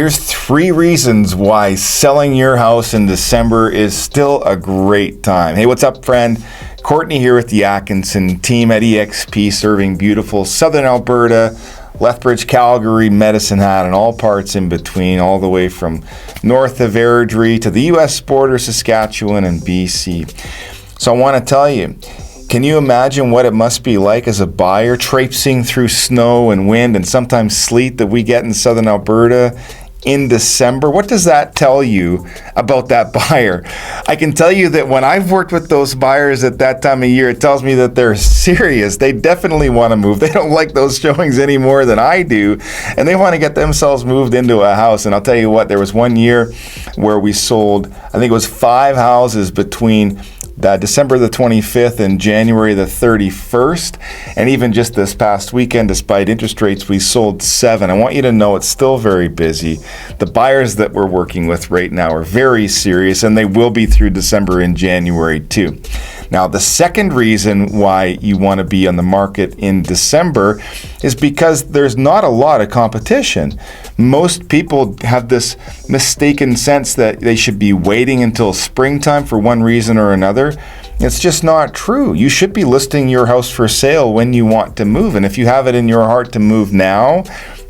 here's 3 reasons why selling your house in December is still a great time. Hey, what's up, friend? Courtney here with the Atkinson team at EXP, serving beautiful southern Alberta, Lethbridge, Calgary, Medicine Hat, and all parts in between, all the way from north of Airdrie to the U.S. border, Saskatchewan, and BC. So I want to tell you, can you imagine what it must be like as a buyer traipsing through snow and wind and sometimes sleet that we get in southern Alberta in December? What does that tell you about that buyer? I can tell you that when I've worked with those buyers at that time of year, it tells me that they're serious. They definitely want to move. They don't like those showings any more than I do, and they want to get themselves moved into a house. And I'll tell you what, there was one year where we sold, I think it was 5 houses between December the 25th and January the 31st. And even just this past weekend, despite interest rates, we sold 7. I want you to know it's still very busy. The buyers that we're working with right now are very serious, and they will be through December and January too. Now, the second reason why you want to be on the market in December is because there's not a lot of competition. Most people have this mistaken sense that they should be waiting until springtime for one reason or another. It's just not true. You should be listing your house for sale when you want to move. And if you have it in your heart to move now,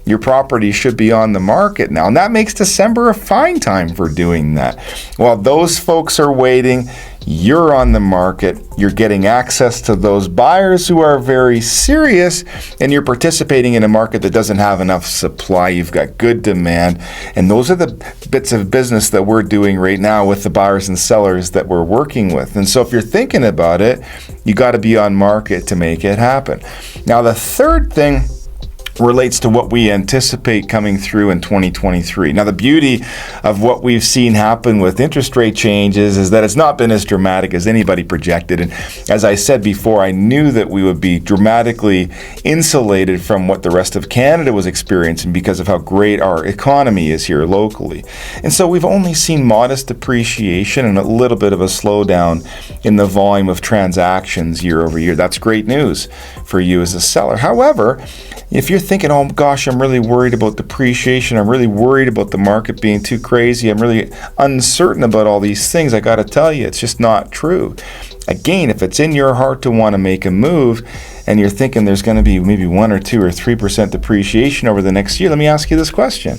your property should be on the market now. And that makes December a fine time for doing that. While those folks are waiting, you're on the market, you're getting access to those buyers who are very serious, and you're participating in a market that doesn't have enough supply. You've got good demand, and those are the bits of business that we're doing right now with the buyers and sellers that we're working with. And so if you're thinking about it, you got to be on market to make it happen. Now, the third thing relates to what we anticipate coming through in 2023. Now, the beauty of what we've seen happen with interest rate changes is that it's not been as dramatic as anybody projected. And as I said before, I knew that we would be dramatically insulated from what the rest of Canada was experiencing because of how great our economy is here locally. And so we've only seen modest depreciation and a little bit of a slowdown in the volume of transactions year over year. That's great news for you as a seller. However, if you're thinking, oh gosh, I'm really worried about depreciation, I'm really worried about the market being too crazy, I'm really uncertain about all these things, I got to tell you, it's just not true. Again, if it's in your heart to want to make a move and you're thinking there's going to be maybe 1 or 2 or 3% depreciation over the next year, let me ask you this question.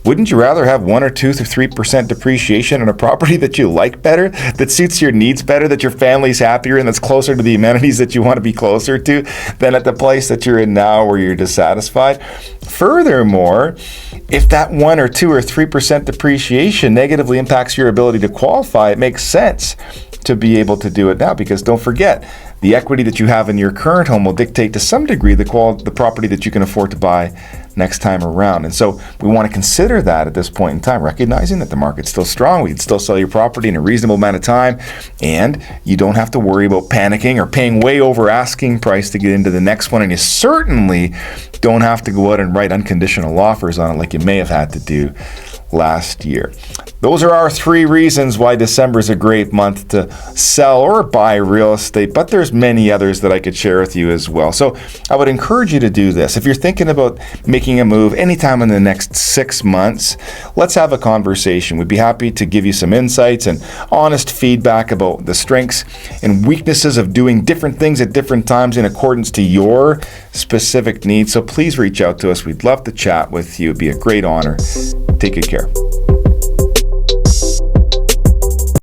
Wouldn't you rather have 1 or 2 or 3% depreciation on a property that you like better, that suits your needs better, that your family's happier and that's closer to the amenities that you want to be closer to than at the place that you're in now where you're dissatisfied? Furthermore, if that 1 or 2 or 3% depreciation negatively impacts your ability to qualify, it makes sense to be able to do it now, because don't forget, the equity that you have in your current home will dictate to some degree the property that you can afford to buy next time around. And so we want to consider that at this point in time, recognizing that the market's still strong. We can still sell your property in a reasonable amount of time, and you don't have to worry about panicking or paying way over asking price to get into the next one. And you certainly don't have to go out and write unconditional offers on it like you may have had to do last year. Those are our 3 reasons why December is a great month to sell or buy real estate, but there's many others that I could share with you as well. So I would encourage you to do this. If you're thinking about making a move anytime in the next 6 months, let's have a conversation. We'd be happy to give you some insights and honest feedback about the strengths and weaknesses of doing different things at different times in accordance to your specific needs. So please reach out to us. We'd love to chat with you. It'd be a great honor. Take good care.